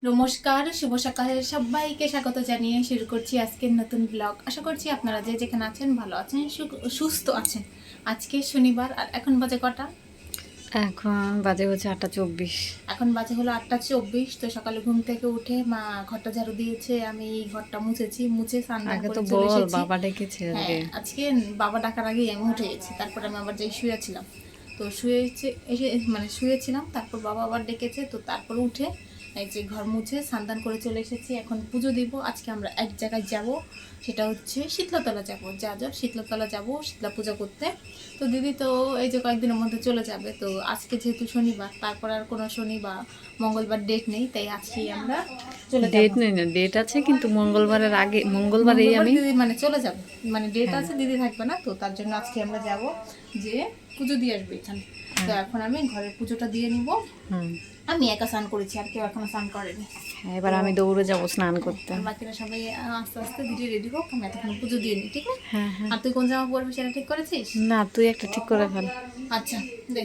নমস্কার, শুভ সকালে সবাইকে স্বাগত জানিয়ে শুরু করছি আজকের নতুন ব্লগ। আশা করছি আপনারা যে যেখানে আছেন ভালো আছেন, সুস্থ আছেন। আজকে শনিবার আর এখন বাজে কটা? এখন বাজে হচ্ছে 8:24। এখন বাজে হলো 8:24। তো সকালে ঘুম থেকে উঠে মা ঘরটা ঝাড়ু দিয়েছে, আমি এই ঘরটা মুছেছি, মুছে স্নান আগে করে তো চলে বল, এসেছি। বাবা ডেকেছে হ্যাঁ, আজকে। আজকে বাবা ডাকার আগেই আমি উঠে গেছি। তারপর আমি আবার যাই শুয়েছিলাম। তো শুয়েছিলাম, তারপর বাবা আবার ডেকেছে, তো তারপর উঠে এই যে ঘর মুছে স্নান করে চলে এসেছি। এখন পুজো দিব। আজকে আমরা এক জায়গায় যাব, সেটা হচ্ছে শীতলাতলা যাব। শীতলাতলা যাব শীতলা পূজা করতে। তো দিদি তো এই যে কয়েকদিনের মধ্যে চলে যাবে। তো আজকে যেহেতু শনিবার, তারপর আর কোনো শনি বা মঙ্গলবার ডেট নেই, তাই আজকেই আমরা চলে যাব। ডেট নেই না, ডেট আছে, কিন্তু মঙ্গলবারের আগে, মঙ্গলবারেই মঙ্গলবার আমি। দিদি মানে চলে যাবে, মানে ডেট হ্যাঁ, আছে, দিদি থাকবে না। তো তার জন্য আজকে আমরা যাব, যে পুজো দিয়ে আসবে এখানে। তো হ্যাঁ। এখন আমি ঘরের পুজোটা দিয়ে নিব। হুম। আমি একা স্নান করেছি, আর কেউ এখনো স্নান করেনি। হ্যাঁ, তো এবার আমি দৌড়ে যাব স্নান করতে। আর বাকিরা সবাই আস্তে আস্তে দিদি রেডি হোক, আমি এতক্ষণ পুজো দিয়ে নিই, ঠিক আছে? হ্যাঁ, হ্যাঁ। আর তুই কোন জামা পরবি সেটা ঠিক করেছিস? না, তুই একটা ঠিক করে ফেল। আচ্ছা, দে।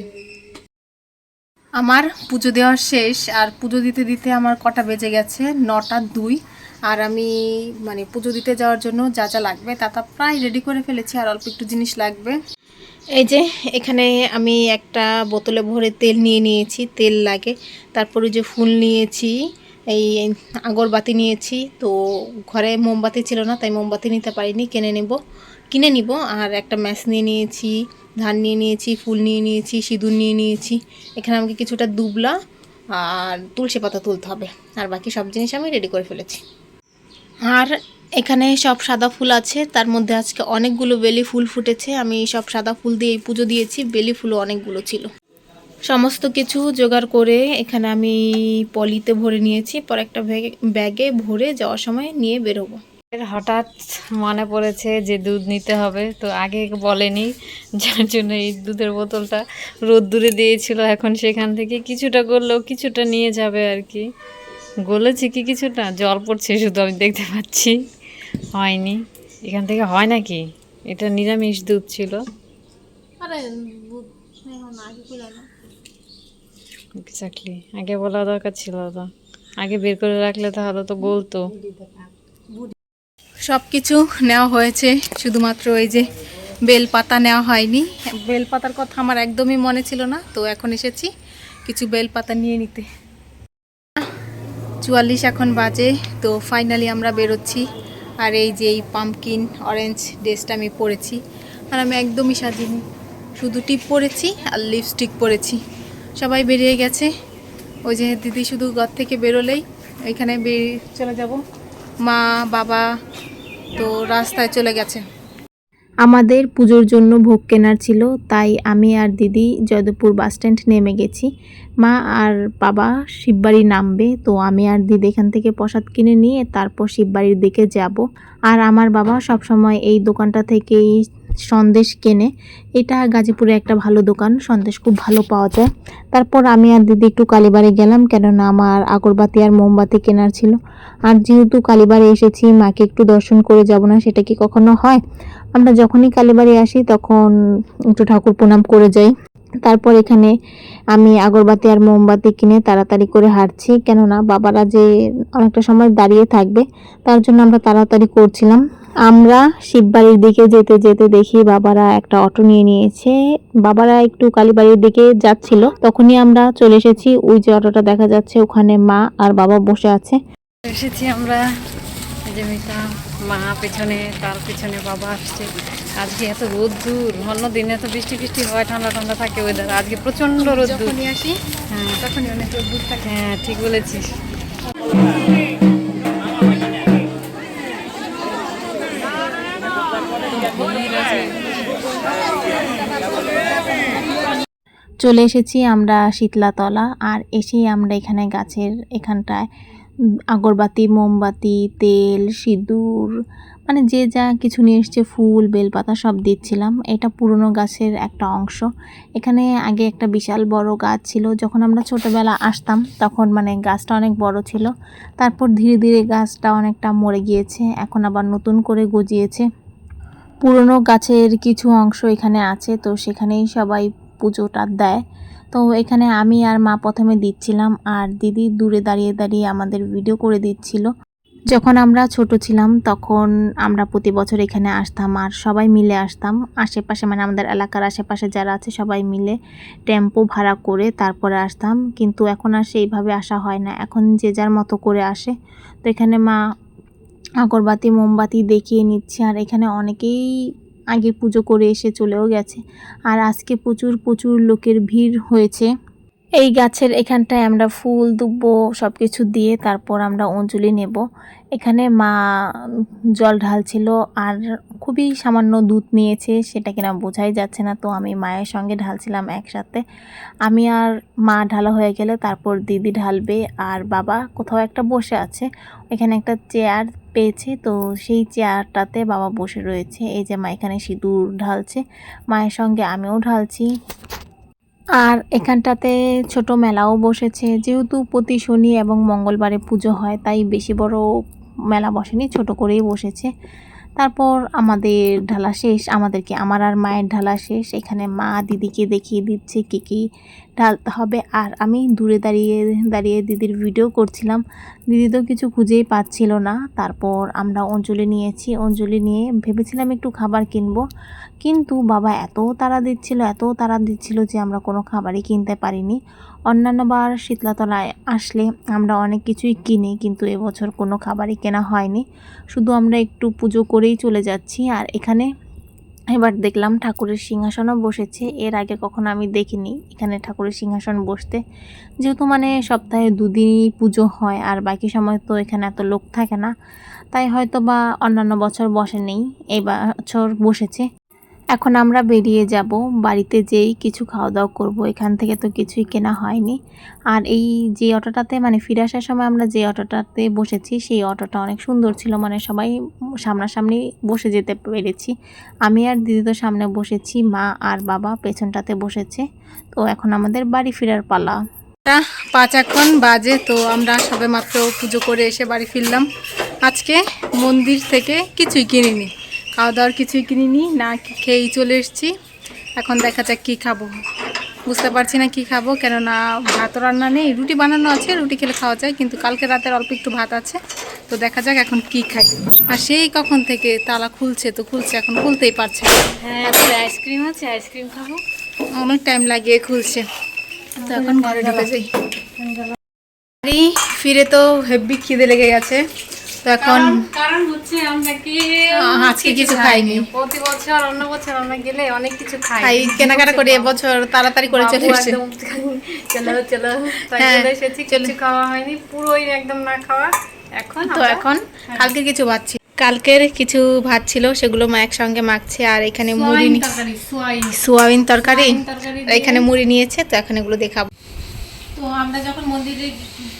আমার পুজো দেওয়া শেষ, আর পুজো দিতে দিতে আমার কটা বেজে গেছে, 9টা 2। আর আমি মানে পুজো দিতে যাওয়ার জন্য যা যা লাগবে তা তা প্রায় রেডি করে ফেলেছি, আর অল্প একটু জিনিস লাগবে। এই যে এখানে আমি একটা বোতলে ভরে তেল নিয়ে নিয়েছি, তেল লাগে। তারপরে যে ফুল নিয়েছি, এই আগরবাতি নিয়েছি। তো ঘরে মোমবাতি ছিল না, তাই মোমবাতি নিতে পারিনি, কিনে নিব। আর একটা ম্যাচ নিয়ে নিয়েছি, ধান নিয়ে নিয়েছি, ফুল নিয়ে নিয়েছি, সিঁদুর নিয়ে নিয়েছি। এখানে আমাকে কিছুটা দুবলা আর তুলসী পাতা তুলতে হবে। আর বাকি সব জিনিস আমি রেডি করে ফেলেছি। আর এখানে সব সাদা ফুল আছে, তার মধ্যে আজকে অনেকগুলো বেলি ফুল ফুটেছে। আমি সব সাদা ফুল দিয়ে পুজো দিয়েছি, বেলি ফুলও অনেকগুলো ছিল। সমস্ত কিছু জোগাড় করে এখানে আমি পলিতে ভরে নিয়েছি, পর একটা ব্যাগে ভরে যাওয়ার সময় নিয়ে বেরোবো। এর হঠাৎ মনে পড়েছে যে দুধ নিতে হবে, তো আগে বলেনি, যার জন্য এই দুধের বোতলটা রোদ্দুরে দিয়েছিল। এখন সেখান থেকে কিছুটা করলেও কিছুটা নিয়ে যাবে আর কি। গলেছে কি কিছুটা, জল পড়ছে শুধু, আমি দেখতে পাচ্ছি। হয়নি। এখান থেকে হয় নাকি? এটা নিরামিষ দুধ ছিল। আরে দুধ আগে খুলে না। এক্স্যাক্টলি, আগে বলা দরকার ছিল। তো আগে বের করে রাখলে তাহলে তো বলতো। সব কিছু নেওয়া হয়েছে, শুধুমাত্র এই যে বেলপাতা নেওয়া হয়নি। বেলপাতার কথা আমার একদমই মনে ছিল না, তো এখন এসেছি কিছু বেলপাতা নিয়ে নিতে। 44 এখন বাজে, তো ফাইনালি আমরা বেরোচ্ছি। আর এই যে এই পাম্পকিন অরেঞ্জ ড্রেসটা আমি পরেছি, আর আমি একদমই সাজিনি, শুধু টিপ পরেছি আর লিপস্টিক পরেছি। সবাই বেরিয়ে গেছে, ওই যে দিদি শুধু ঘর থেকে বেরোলেই এখানে চলে যাব। মা বাবা তো রাস্তায় চলে গেছে। আমাদের পুজোর জন্য ভোগ কেনার ছিল, তাই আমি আর দিদি জয়দেবপুর বাসস্ট্যান্ড নেমে গেছি। মা আর বাবা শিববাড়ি নামবে, তো আমি আর দিদি এখান থেকে প্রসাদ কিনে নিয়ে তারপর শিববাড়ির দিকে যাব। আর আমার বাবা সব সময় এই দোকানটা থেকেই সন্দেশ কেনে। এটা গাজীপুরে একটা ভালো দোকান, সন্দেশ খুব ভালো পাওয়া যায়। তারপর আমি আর দিদি একটু কালীবাড়ি গেলাম, কেননা আমার আগরবাতি আর মোমবাতি কেনার ছিল। আর যেহেতু কালীবাড়ি এসেছি, মাকে একটু দর্শন করে যাব না, সেটা কি কখনো হয়? আমরা যখনই কালীবাড়ি আসি তখন একটু ঠাকুর প্রণাম করে যাই। তারপর এখানে আমি আগরবাতি আর মোমবাতি কিনে তাড়াতাড়ি করে হাঁটছি, কেননা বাবারা যে অনেকটা সময় দাঁড়িয়ে থাকবে, তার জন্য আমরা তাড়াতাড়ি করছিলাম। আমরা শিববাড়ির দিকে যেতে যেতে দেখি বাবারা একটা অটো নিয়ে নিয়েছে। বাবারা একটু কালীবাড়ির দিকে যাচ্ছিল, তখনই আমরা চলে এসেছি। ওই যে অটোটা দেখা যাচ্ছে, ওখানে মা আর বাবা বসে আছে। এসেছি আমরা, এই যে মিতা, মা পেছনে, তার পেছনে বাবা আসছে। আজকে এত রোদ্দুর, অন্য দিনে এত বৃষ্টি বৃষ্টি হয়, ঠান্ডা ঠান্ডা থাকে ওয়েদার, আজকে প্রচন্ড রোদ্দুর। যখনই আসি হ্যাঁ, তখনই অনেক রোদ্দুর থাকে। হ্যাঁ, ঠিক বলেছিস। চলে এসেছি আমরা শীতলাতলা। আর এসেই আমরা এখানে গাছের এখানটায় আগরবাতি, মোমবাতি, তেল, সিঁদুর, মানে যে যা কিছু নিয়ে এসছে, ফুল, বেলপাতা সব দিচ্ছিলাম। এটা পুরনো গাছের একটা অংশ। এখানে আগে একটা বিশাল বড় গাছ ছিল, যখন আমরা ছোটোবেলা আসতাম তখন মানে গাছটা অনেক বড় ছিল। তারপর ধীরে ধীরে গাছটা অনেকটা মরে গিয়েছে, এখন আবার নতুন করে গজিয়েছে। পুরনো গাছের কিছু অংশ এখানে আছে, তো সেখানেই সবাই পুজোটা দেয়। তো এখানে আমি আর মা প্রথমে দিচ্ছিলাম, আর দিদি দূরে দাঁড়িয়ে দাঁড়িয়ে আমাদের ভিডিও করে দিচ্ছিল। যখন আমরা ছোট ছিলাম তখন আমরা প্রতি বছর এখানে আসতাম, আর সবাই মিলে আসতাম। আশেপাশে মানে আমাদের এলাকার আশেপাশে যারা আছে সবাই মিলে টেম্পো ভাড়া করে তারপরে আসতাম। কিন্তু এখন আর সেইভাবে আসা হয় না, এখন যে যার মতো করে আসে। তো এখানে মা আগরবাতি মোমবাতি দেখিয়ে নিচ্ছে, আর এখানে অনেকেই আগে পুজো করে এসে চলেও গেছে। আর আজকে প্রচুর প্রচুর লোকের ভিড় হয়েছে। এই গাছের এখানটায় আমরা ফুল দুব্বো সব কিছু দিয়ে তারপর আমরা অঞ্জলি নেব। এখানে মা জল ঢালছিল, আর খুবই সামান্য দুধ নিয়েছে, সেটা কিনা বোঝাই যাচ্ছে না। তো আমি মায়ের সঙ্গে ঢালছিলাম একসাথে। আমি আর মা ঢালা হয়ে গেলে তারপর দিদি ঢালবে, আর বাবা কোথাও একটা বসে আছে। এখানে একটা চেয়ার পেয়েছে, তো সেই চেয়ারটাতে বাবা বসে রয়েছে। এই যে মা এখানে সিঁদুর ঢালছে, মায়ের সঙ্গে আমিও ঢালছি। আর এখানটাতে ছোট মেলাও বসেছে, যেহেতু প্রতি শনি এবং মঙ্গলবারে পুজো হয় তাই বেশি বড় মেলা বসেনি, ছোট করেই বসেছে। তারপর আমাদের ঢালা শেষ, আমার আর মায়ের ঢালা শেষ। এখানে মা দিদিকে দেখিয়ে দিচ্ছে কী কী ঢালতে হবে, আর আমি দূরে দাঁড়িয়ে দাঁড়িয়ে দিদির ভিডিও করছিলাম। দিদি তো কিছু খুঁজেই পাচ্ছিল না। তারপর আমরা অঞ্জলি নিয়েছি, অঞ্জলি নিয়ে ভেবেছিলাম একটু খাবার কিনবো, কিন্তু বাবা এত তাড়া দিচ্ছিল যে আমরা কোনো খাবারই কিনতে পারিনি। অন্যান্যবার শীতলাতলায় আসলে আমরা অনেক কিছুই কিনি, কিন্তু এবছর কোনো খাবারই কেনা হয়নি, শুধু আমরা একটু পুজো করেই চলে যাচ্ছি। আর এখানে এবার দেখলাম ঠাকুরের সিংহাসনও বসেছে, এর আগে কখনো আমি দেখিনি এখানে ঠাকুরের সিংহাসন বসতে। যেহেতু মানে সপ্তাহে দুদিনই পুজো হয়, আর বাকি সময় তো এখানে এত লোক থাকে না, তাই হয়তো বা অন্যান্য বছর বসেনি, এই বছর বসেছে। এখন আমরা বেরিয়ে যাব, বাড়িতে যেই কিছু খাওয়া দাওয়া করব। এখান থেকে তো কিছুই কেনা হয়নি। আর এই যে অটোটাতে মানে ফিরে আসার সময় আমরা যে অটোটাতে বসেছি সেই অটোটা অনেক সুন্দর ছিল, মানে সবাই সামনাসামনি বসে যেতে পেরেছি। আমি আর দিদি তো সামনে বসেছি, মা আর বাবা পেছনটাতে বসেছে। তো এখন আমাদের বাড়ি ফেরার পালা। 5 এখন বাজে, তো আমরা সবে মাত্র পুজো করে এসে বাড়ি ফিরলাম। আজকে মন্দির থেকে কিছুই কিনিনি, খাওয়া দাওয়ার কিছুই কিনিনি, না খেয়েই চলে এসেছি। এখন দেখা যাক কী খাবো, বুঝতে পারছি না কী খাবো, কেননা ভাতও রান্না নেই, রুটি বানানো আছে, রুটি খেলে খাওয়া যায়, কিন্তু কালকে রাতের অল্প একটু ভাত আছে। তো দেখা যাক এখন কি খাই। আর সেই কখন থেকে তালা খুলছে তো খুলছে, এখন খুলতেই পারছে না। হ্যাঁ, আইসক্রিম আছে, আইসক্রিম খাবো। অনেক টাইম লাগিয়ে খুলছে, তো এখন ঘরে ঢুকে যাই। বাড়ি ফিরে তো হেভি খিদে লেগে গেছে, তো এখন কারণ হচ্ছে আমরা কি আজকে কিছু খাইনি। প্রতি বছর অন্য বছর আমরা গেলে অনেক কিছু খাই, কেনাকাটা করি, এবছর তাড়াতাড়ি করে চলে এসেছে। চলো চলো, তাই হ্যাঁ, চলে এসেছি, কিছু খাওয়া হয়নি, পুরোই একদম না খাওয়া। এখন কালকে কিছু ভাত ছিল, কালকের কিছু ভাত ছিল, সেগুলো মা একসঙ্গে মাখছে। আর এখানে মুড়ি, সোয়াবিন তরকারি, এখানে মুড়ি নিয়েছে, তো এখন এগুলো দেখাবো। তো আমরা যখন মন্দিরে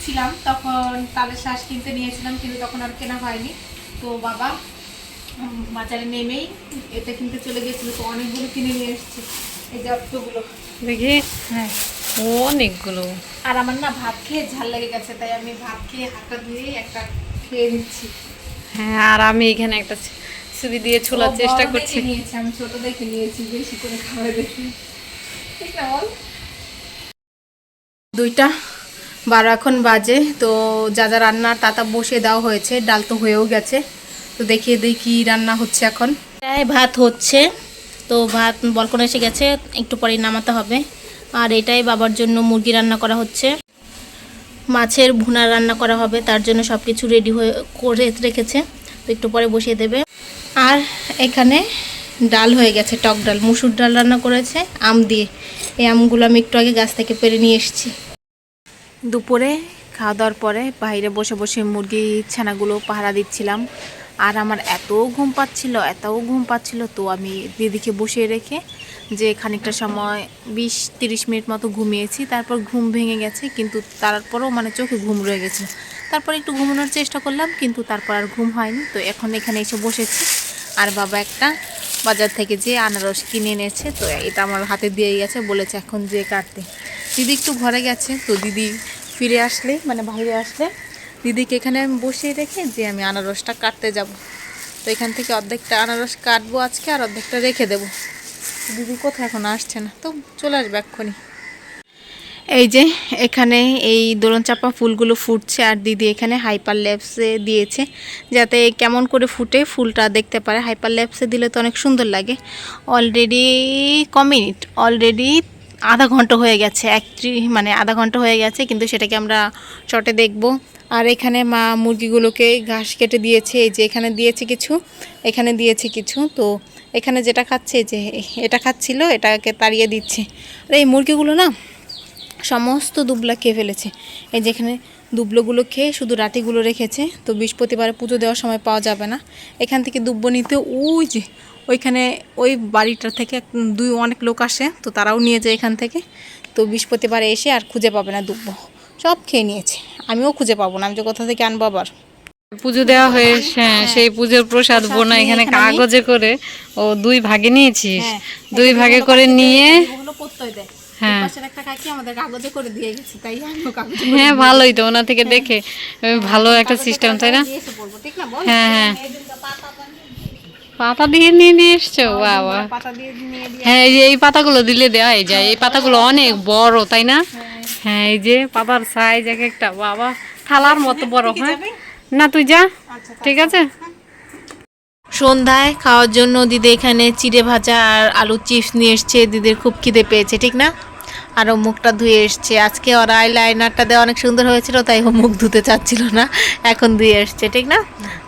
ছিলাম তখন তালের শ্বাস কিনতে নিয়েছিলাম, কিন্তু তখন আর কেনা হয়নি। তো বাবা বাজারে নেমেই এটা কিনতে চলে গেছিল, তো অনেকগুলো কিনে নিয়ে এসেছে। এই যে অতগুলো দেখি, হ্যাঁ অনেকগুলো। আর আমার না ভাত খেয়ে ঝাল লেগে গেছে, তাই আমি ভাত খেয়ে হাতটা ধুয়ে একটা খেয়ে নিচ্ছি। হ্যাঁ, আর আমি এখানে একটা ছুরি দিয়ে ছোলার চেষ্টা করছি। নিয়েছি আমি, ছোট দেখে নিয়েছি, বেশি করে খাওয়া দেখি। ঠিক না বল? 2:12 এখন বাজে, তো যা যা রান্নার তা বসিয়ে দেওয়া হয়েছে, ডাল তো হয়েও গেছে। তো দেখিয়ে দিই কী রান্না হচ্ছে এখন। ভাত হচ্ছে, তো ভাত বলকনে এসে গেছে, একটু পরেই নামাতে হবে। আর এটাই বাবার জন্য মুরগি রান্না করা হচ্ছে, মাছের ভুনা রান্না করা হবে, তার জন্য সব কিছু রেডি করে রেখেছে, তো একটু পরে বসিয়ে দেবে। আর এখানে ডাল হয়ে গেছে, টক ডাল, মুসুর ডাল রান্না করেছে আম দিয়ে। এই আমগুলো আমি একটু আগে গাছ থেকে পেরে নিয়ে এসেছি। দুপুরে খাওয়া দাওয়ার পরে বাইরে বসে বসে মুরগি ছানাগুলো পাহারা দিচ্ছিলাম। আর আমার এত ঘুম পাচ্ছিল, তো আমি দিদিকে বসিয়ে রেখে যে খানিকটা সময় 20-30 মিনিট মতো ঘুমিয়েছি। তারপর ঘুম ভেঙে গেছে, কিন্তু তারপরও মানে চোখে ঘুম রয়ে গেছে। তারপর একটু ঘুমানোর চেষ্টা করলাম, কিন্তু তারপর আর ঘুম হয়নি। তো এখন এখানে এসে বসেছি, আর বাবা একটা বাজার থেকে যে আনারস কিনে এনেছে, তো এটা আমার হাতে দিয়ে গেছে, বলেছে এখন যে কাটতে। দিদি একটু ঘরে গেছে, তো দিদি ফিরে আসলে মানে বাইরে আসলে দিদিকে এখানে আমি বসিয়ে রেখে যে আমি আনারসটা কাটতে যাব। তো এখান থেকে অর্ধেকটা আনারস কাটবো আজকে, আর অর্ধেকটা রেখে দেবো। দিদি কোথায় এখন আসছে না, তো চলে আসবে এক্ষুনি। এই যে এখানে এই দোলন চাপা ফুলগুলো ফুটছে আর দিদি এখানে হাইপার ল্যাপসে দিয়েছে যাতে কেমন করে ফুটে ফুলটা দেখতে পারে। হাইপার ল্যাপসে দিলে তো অনেক সুন্দর লাগে। অলরেডি মিনিট অলরেডি আধা ঘন্টা হয়ে গেছে, মানে আধা ঘন্টা হয়ে গেছে, কিন্তু সেটাকে আমরা শর্টে দেখব। আর এখানে মা মুরগিগুলোকে ঘাস কেটে দিয়েছে, এই যে এখানে দিয়েছে কিছু, এখানে দিয়েছে কিছু। তো এখানে যেটা খাচ্ছে, যে এটা খাচ্ছিল, এটাকে তাড়িয়ে দিচ্ছে। আর এই মুরগিগুলো না সমস্ত দুবলা খেয়ে ফেলেছে। এই যেখানে দুবলোগুলো খেয়ে শুধু রাটিগুলো রেখেছে। তো বৃহস্পতিবারে পুজো দেওয়ার সময় পাওয়া যাবে না। এখান থেকে দুব্বো নিতে ওই যে ওইখানে ওই বাড়িটা থেকে অনেক লোক আসে, তো তারাও নিয়ে যায় এখান থেকে। তো বৃহস্পতিবারে এসে আর খুঁজে পাবে না দুব্বো, সব খেয়ে নিয়েছে। আমিও খুঁজে পাবো না, আমি যে কোথা থেকে আনবো আবার। পুজো দেওয়া হয়ে সেই পুজোর প্রসাদ বোনা এখানে কাগজে করে ও 2 ভাগে নিয়েছিস। 2 ভাগে করে নিয়ে হ্যাঁ হ্যাঁ ভালোই তো, ওনা থেকে দেখে ভালো একটা সিস্টেম, তাই না? হ্যাঁ হ্যাঁ পাতা দিয়ে নিয়ে এসছো, বাবা। হ্যাঁ এই যে এই পাতাগুলো দিলে দেওয়াই যায়, এই পাতাগুলো অনেক বড়, তাই না? হ্যাঁ এই যে পাতার সাইজ এক একটা, বাবা থালার মতো বড়। হ্যাঁ না তুই যা, ঠিক আছে। সন্ধ্যায় খাওয়ার জন্য দিদি এখানে চিড়ে ভাজা আর আলু চিপস নিয়ে এসছে। দিদির খুব খিদে পেয়েছে, ঠিক না? আরও মুখটা ধুয়ে এসছে। আজকে ওর আইলাইনারটা দেওয়া অনেক সুন্দর হয়েছিল, তাই ও মুখ ধুতে চাচ্ছিল না, এখন ধুয়ে এসছে, ঠিক না?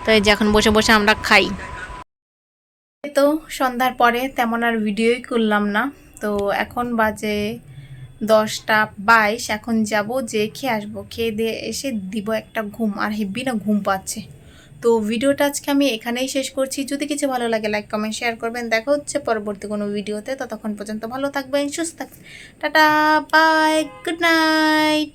তো এই যে এখন বসে বসে আমরা খাই। তো সন্ধ্যার পরে তেমন আর ভিডিওই করলাম না। তো এখন বাজে 10টা 22। এখন যাব, যে খেয়ে আসবো, খেয়ে দিয়ে এসে দিব একটা ঘুম। আর হেব্বি না ঘুম পাচ্ছে। তো ভিডিওটা আজকে আমি এখানেই শেষ করছি। যদি কিছু ভালো লাগে লাইক কমেন্ট শেয়ার করবেন। দেখা হচ্ছে পরবর্তী কোনো ভিডিওতে। ততক্ষণ পর্যন্ত ভালো থাকবেন, সুস্থ থাকবেন। Ta ta, bye, good night.